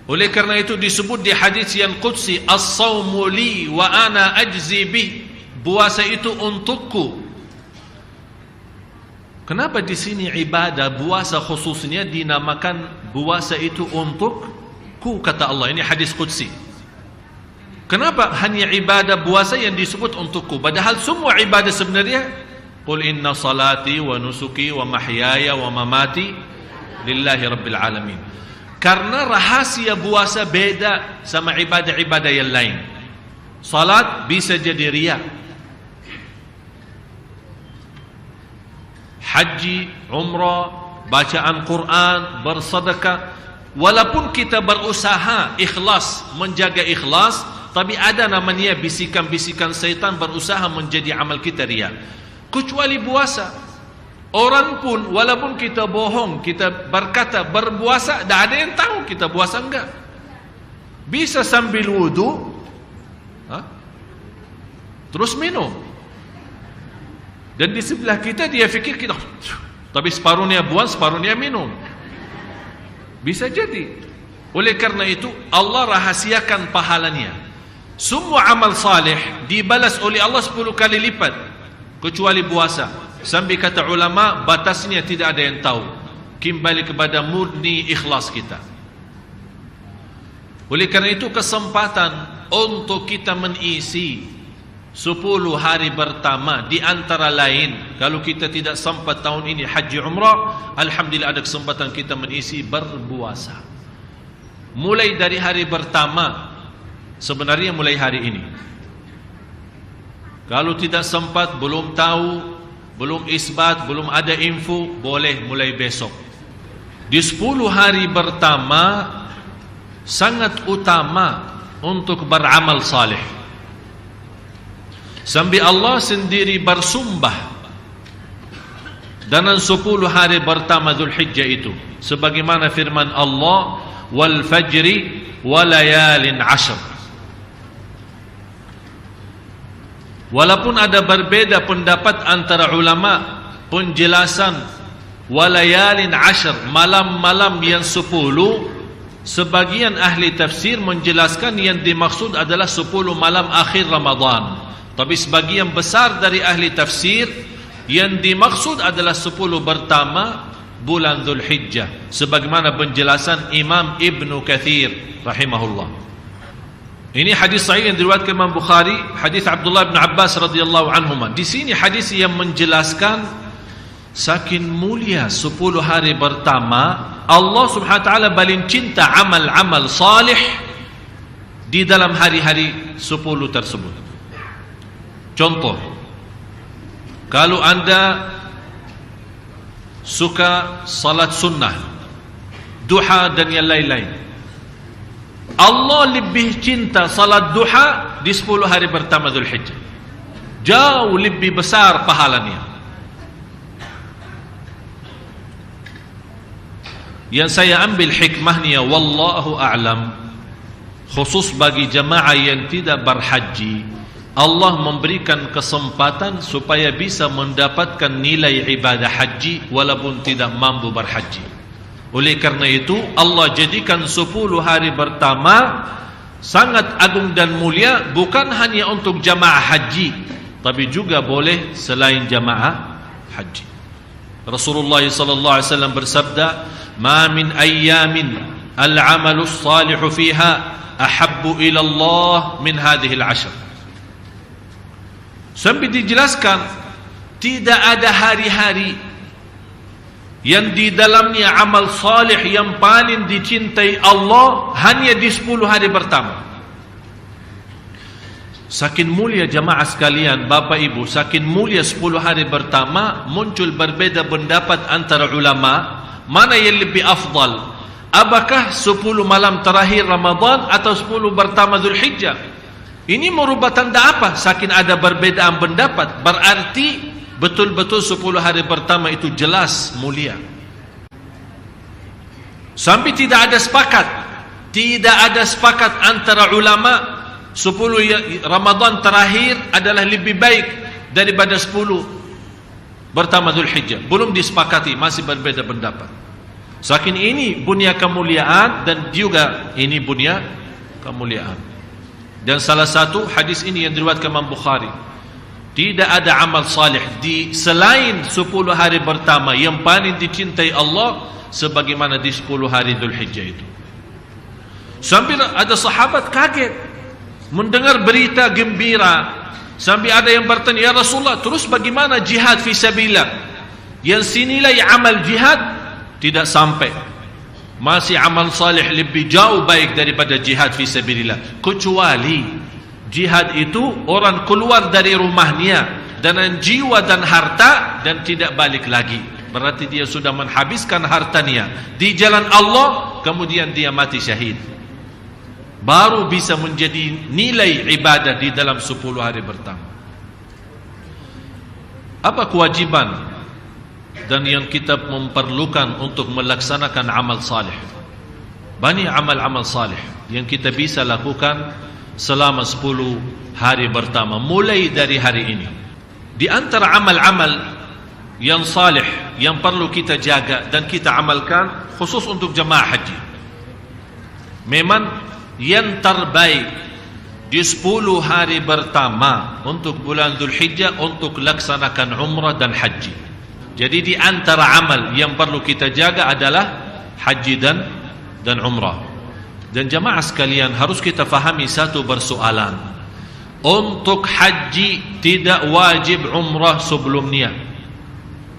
Oleh karena itu disebut di hadis yang qudsi, as-sawmu li wa ana ajzi bih, puasa itu untukku. Kenapa di sini ibadah puasa khususnya dinamakan puasa itu untukku, kata Allah. Ini hadis qudsi. Kenapa hanya ibadah puasa yang disebut untukku, padahal semua ibadah sebenarnya qul inna salati wa nusuki wa mahyaya wa mamati lillahi rabbil alamin. Karena rahasia puasa beda sama ibadah-ibadah yang lain. Salat bisa jadi riya, haji, umrah, bacaan Quran, bersedekah, walaupun kita berusaha ikhlas, menjaga ikhlas, tapi ada namanya bisikan-bisikan syaitan berusaha menjadi amal kita riya. Kecuali puasa, orang pun walaupun kita bohong, kita berkata berpuasa, tak ada yang tahu kita puasa enggak. Bisa sambil wudu terus minum, dan di sebelah kita dia fikir kita, tapi separuhnya buang, separuhnya minum. Bisa jadi. Oleh karena itu Allah rahasiakan pahalanya. Semua amal saleh dibalas oleh Allah 10 kali lipat, kecuali puasa. Sampai kata ulama, batasnya tidak ada yang tahu. Kembali kepada murni ikhlas kita. Oleh karena itu kesempatan untuk kita mengisi 10 hari pertama, di antara lain, kalau kita tidak sempat tahun ini haji umrah, alhamdulillah ada kesempatan kita mengisi berpuasa. Mulai dari hari pertama, sebenarnya mulai hari ini. Kalau tidak sempat, belum tahu, belum isbat, belum ada info, boleh mulai besok. Di 10 hari pertama sangat utama untuk beramal saleh. Sampai Allah sendiri bersumpah dalam 10 hari pertama Dzulhijjah itu, sebagaimana firman Allah, wal fajri wa layalin 'ashr. Walaupun ada berbeda pendapat antara ulama, penjelasan walayalin 'ashr, malam-malam yang 10, sebagian ahli tafsir menjelaskan yang dimaksud adalah 10 malam akhir Ramadan. Tapi sebagian besar dari ahli tafsir yang dimaksud adalah 10 pertama bulan Dzulhijjah, sebagaimana penjelasan Imam Ibnu Katsir rahimahullah. Ini hadis sahih yang diriwayatkan Imam Bukhari, hadis Abdullah bin Abbas radhiyallahu anhuma. Di sini hadis yang menjelaskan saking mulia 10 hari pertama, Allah Subhanahu wa taala paling cinta amal-amal salih di dalam hari-hari 10 tersebut. Contoh, kalau anda suka salat sunnah, duha dan yang lain-lain, Allah lebih cinta salat duha di 10 hari pertama Dzulhijjah. Jauh lebih besar pahalanya. Yang saya ambil hikmahnya, wallahu a'lam, khusus bagi jamaah yang tidak berhaji, Allah memberikan kesempatan supaya bisa mendapatkan nilai ibadah haji walaupun tidak mampu berhaji. Oleh karena itu Allah jadikan 10 hari pertama sangat agung dan mulia, bukan hanya untuk jamaah haji, tapi juga boleh selain jamaah haji. Rasulullah sallallahu alaihi wasallam bersabda, "Ma min ayyamin al-'amalu as-salihu fiha ahabbu ila Allah min hadhihi al-'ashr." Sampai dijelaskan, tidak ada hari-hari yang di dalamnya amal salih yang paling dicintai Allah hanya di 10 hari pertama. Saking mulia jamaah sekalian, Bapak Ibu, saking mulia 10 hari pertama, muncul berbeda pendapat antara ulama, mana yang lebih afdal? Apakah 10 malam terakhir Ramadan atau 10 pertama Dzulhijjah? Ini merubah tanda apa? Saking ada perbedaan pendapat, berarti betul-betul 10 hari pertama itu jelas mulia. Sampai tidak ada sepakat antara ulama 10 Ramadan terakhir adalah lebih baik daripada 10 pertama Dzulhijjah. Belum disepakati, masih berbeda pendapat. Saking ini bunya kemuliaan dan juga ini bunya kemuliaan. Dan salah satu hadis ini yang diriwayatkan Imam Bukhari, tidak ada amal salih di selain 10 hari pertama yang paling dicintai Allah sebagaimana di 10 hari Dzulhijjah itu. Sampai ada sahabat kaget mendengar berita gembira. Sampai ada yang bertanya, ya Rasulullah, terus bagaimana jihad fi sabilillah? Yang senilai amal jihad tidak sampai. Masih amal salih lebih jauh baik daripada jihad fi sabilillah. Kecuali jihad itu orang keluar dari rumahnya dengan jiwa dan harta dan tidak balik lagi. Berarti dia sudah menghabiskan hartanya di jalan Allah, kemudian dia mati syahid. Baru bisa menjadi nilai ibadah di dalam 10 hari pertama. Apa kewajiban dan yang kita memerlukan untuk melaksanakan amal salih? Banyak amal-amal salih yang kita bisa lakukan selama 10 hari pertama, mulai dari hari ini. Di antara amal-amal yang salih yang perlu kita jaga dan kita amalkan khusus untuk jemaah haji, memang yang terbaik di 10 hari pertama untuk bulan Dzulhijjah untuk laksanakan umrah dan haji. Jadi di antara amal yang perlu kita jaga adalah haji dan umrah. Dan jemaah sekalian, harus kita fahami satu persoalan. Untuk haji tidak wajib umrah sebelumnya.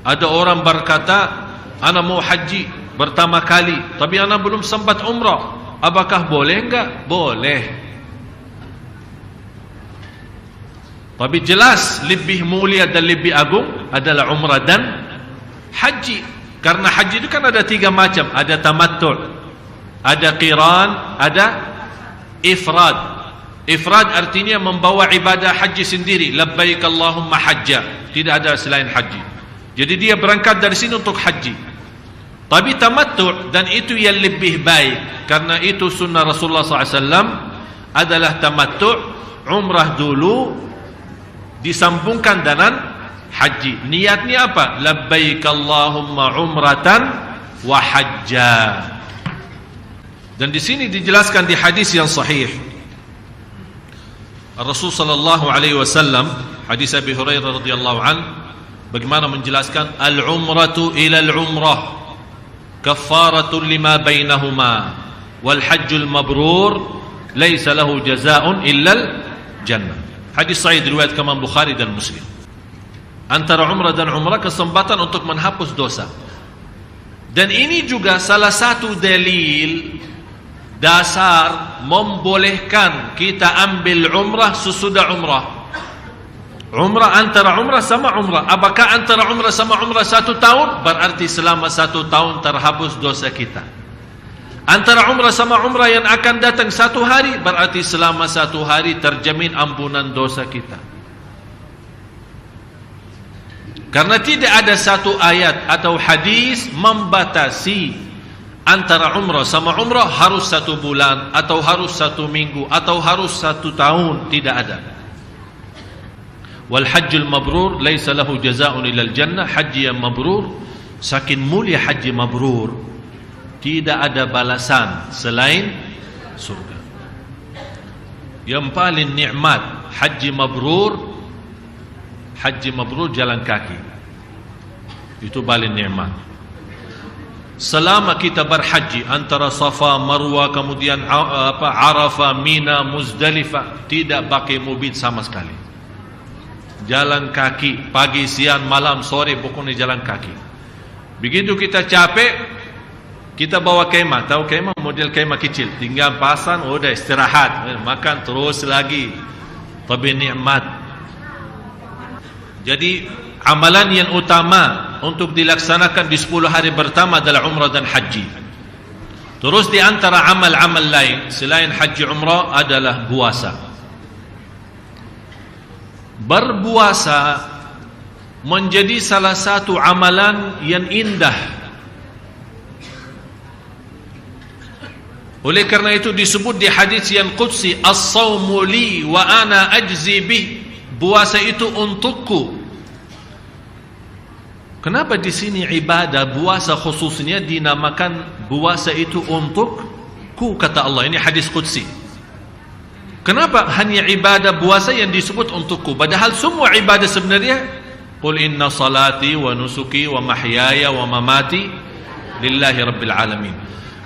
Ada orang berkata, ana mau haji pertama kali tapi ana belum sempat umrah. Apakah boleh enggak? Boleh. Tapi jelas lebih mulia dan lebih agung adalah umrah dan haji. Karena haji itu kan ada 3 macam. Ada tamattu', ada qiran, ada ifrad. Ifrad artinya membawa ibadah haji sendiri. Labbaik Allahumma hajja. Tidak ada selain haji. Jadi dia berangkat dari sini untuk haji. Tapi tamattu' dan itu yang lebih baik, karena itu sunnah Rasulullah SAW adalah tamattu', umrah dulu disambungkan dengan haji. Niatnya apa? Labbaik Allahumma umratan wa hajja. Dan di sini dijelaskan di hadis yang sahih. Rasul sallallahu alaihi wasallam, hadis Abi Hurairah radhiyallahu an, bagaimana menjelaskan al-umratu ila al-umrah kaffaratun lima bainahuma wal hajjul mabrur laisa lahu jazaa'un illal jannah. Hadis sahih diriwayatkan Imam Bukhari dan Muslim. Antara umrah dan umrah kesempatan untuk menghapus dosa. Dan ini juga salah satu dalil dasar membolehkan kita ambil umrah sesudah umrah. Umrah antara umrah sama umrah. Apakah antara umrah sama umrah 1 tahun? Berarti selama 1 tahun terhapus dosa kita. Antara umrah sama umrah yang akan datang 1 hari, berarti selama 1 hari terjamin ampunan dosa kita. Karena tidak ada satu ayat atau hadis membatasi antara umrah sama umrah harus 1 bulan atau harus 1 minggu atau harus 1 tahun. Tidak ada. Wal hajjul mabrur laisa lahu jazaa'un ilal jannah. Haji yang mabrur, saking mulia haji mabrur, tidak ada balasan selain surga. Yang paling nikmat haji mabrur jalan kaki. Itu paling nikmat. Selama kita berhaji antara Safa, Marwah, kemudian Arafah, Mina, Muzdalifah, tidak pakai mobil sama sekali. Jalan kaki, pagi, siang, malam, sore, pokoknya jalan kaki. Begitu kita capek, kita bawa kemah. Tahu kemah? Model kemah kecil. Tinggal pasang, udah istirahat, makan terus lagi. Tapi nikmat. Jadi amalan yang utama untuk dilaksanakan di 10 hari pertama adalah umrah dan haji. Terus di antara amal-amal lain selain haji umrah adalah puasa. Berpuasa menjadi salah satu amalan yang indah. Oleh karena itu disebut di hadis yang qudsi, as-sawmu li wa ana ajzi bih. Puasa itu untukku. Kenapa di sini ibadah puasa khususnya dinamakan puasa itu untukku, kata Allah. Ini hadis qudsi. Kenapa hanya ibadah puasa yang disebut untukku, padahal semua ibadah sebenarnya qul inna salati wa nusuki wa mahyaya wa mamati lillahi rabbil alamin.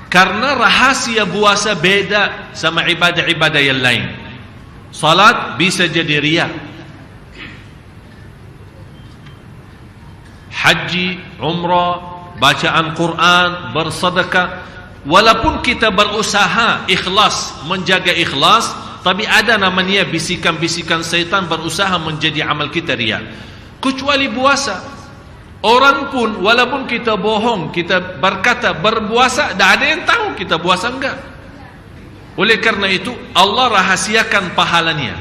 Karena rahasia puasa beda sama ibadah-ibadah yang lain. Salat bisa jadi riya, haji, umrah, bacaan Quran, bersedekah, walaupun kita berusaha ikhlas, menjaga ikhlas, tapi ada namanya bisikan-bisikan syaitan berusaha menjadi amal kita riya. Kecuali puasa, orang pun walaupun kita bohong, kita berkata berpuasa, tak ada yang tahu kita puasa enggak. Oleh karena itu Allah rahasiakan pahalanya.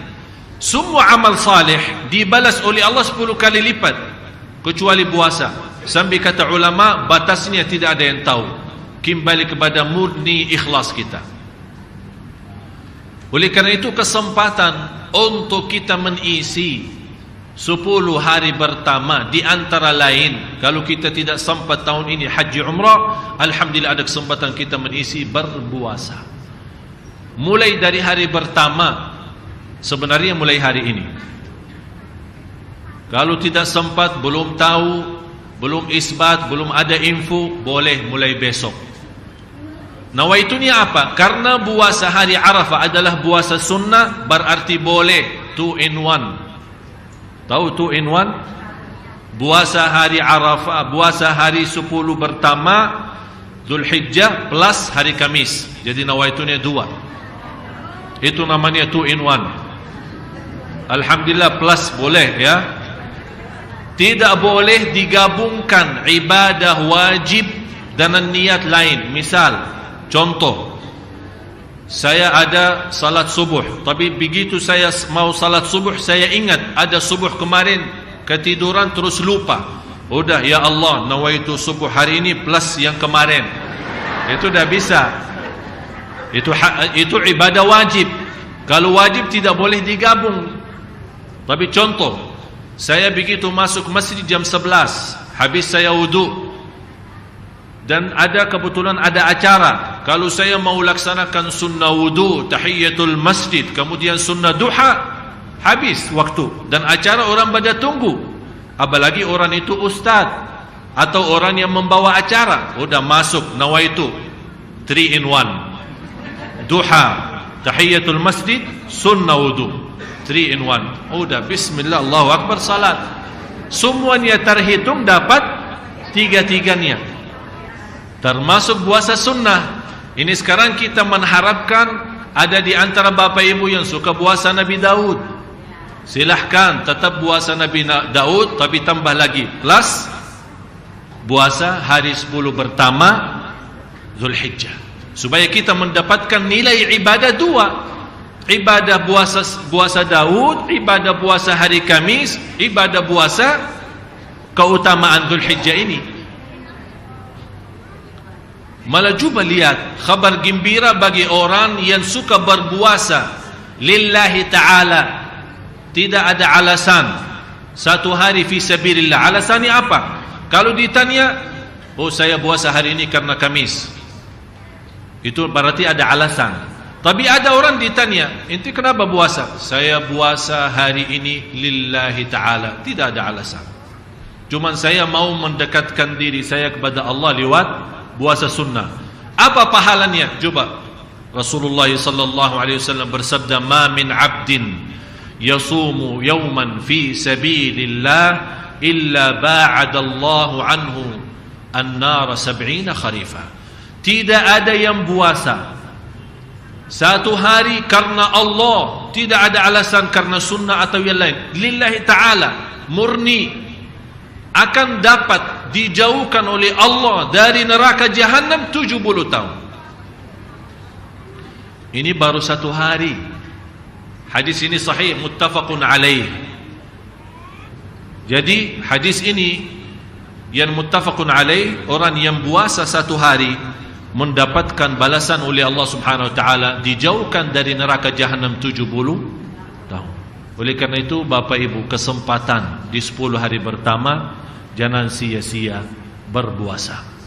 Semua amal salih dibalas oleh Allah 10 kali lipat, kecuali puasa. Sampai kata ulama, batasnya tidak ada yang tahu. Kembali kepada murni ikhlas kita. Oleh karena itu kesempatan untuk kita mengisi 10 hari pertama, di antara lain, kalau kita tidak sempat tahun ini haji umrah, alhamdulillah ada kesempatan kita mengisi berpuasa. Mulai dari hari pertama, sebenarnya mulai hari ini. Kalau tidak sempat, belum tahu, belum isbat, belum ada info, boleh mulai besok. Nawaitunya apa? Karena puasa hari Arafah adalah puasa sunnah, berarti boleh 2 in 1. Tahu 2 in 1? Puasa hari Arafah, puasa hari 10 pertama Zulhijjah plus hari Kamis. Jadi nawaitunya 2. Itu namanya 2 in 1. Alhamdulillah, plus boleh ya. Tidak boleh digabungkan ibadah wajib dengan niat lain. Misal, contoh, saya ada salat subuh, tapi begitu saya mau salat subuh, saya ingat ada subuh kemarin, ketiduran terus lupa. Udah, ya Allah, nawaitu subuh hari ini plus yang kemarin. Itu dah bisa. Itu ibadah wajib. Kalau wajib tidak boleh digabung. Tapi contoh, saya begitu masuk masjid jam 11, habis saya wudu, dan ada kebetulan ada acara. Kalau saya mau laksanakan sunnah wudu, tahiyatul masjid, kemudian sunnah duha, habis waktu. Dan acara orang pada tunggu. Apalagi orang itu ustaz atau orang yang membawa acara. Udah masuk, nawaitu 3 in 1. Duha, tahiyatul masjid, sunnah wudu, 3 in 1. Udah, bismillah, Allahu Akbar, salat. Semuanya terhitung dapat 3-3-nya. Termasuk puasa sunnah. Ini sekarang kita mengharapkan ada di antara bapak ibu yang suka puasa Nabi Daud. Silahkan tetap puasa Nabi Daud, tapi tambah lagi plus puasa hari 10 pertama Zulhijjah, supaya kita mendapatkan nilai ibadah 2. Ibadah puasa Daud, ibadah puasa hari Kamis, ibadah puasa keutamaan Zulhijjah ini. Malah cuba lihat kabar gembira bagi orang yang suka berpuasa lillahi ta'ala. Tidak ada alasan. Satu hari fi sabilillah. Alasannya apa? Kalau ditanya, oh saya puasa hari ini karena Kamis, itu berarti ada alasan. Tapi ada orang ditanya, ente kenapa puasa? Saya puasa hari ini lillahi ta'ala. Tidak ada alasan. Cuman saya mau mendekatkan diri saya kepada Allah lewat puasa sunnah. Apa pahalanya? Coba. Rasulullah sallallahu alaihi wasallam bersabda, "Ma min 'abdin yasumu yawman fi sabilillah illa ba'adallahu anhu an-nar 70 kharifa." Tidak ada yang puasa satu hari karena Allah, tidak ada alasan karena sunnah atau yang lain, lillahi ta'ala, murni, akan dapat dijauhkan oleh Allah dari neraka Jahannam 70 tahun. Ini baru satu hari. Hadis ini sahih, muttafaqun alaih. Jadi hadis ini yang muttafaqun alaih, orang yang puasa satu hari mendapatkan balasan oleh Allah Subhanahu wa taala, dijauhkan dari neraka Jahannam 70 tahun. Oleh karena itu Bapak Ibu, kesempatan di 10 hari pertama jangan sia-sia berpuasa.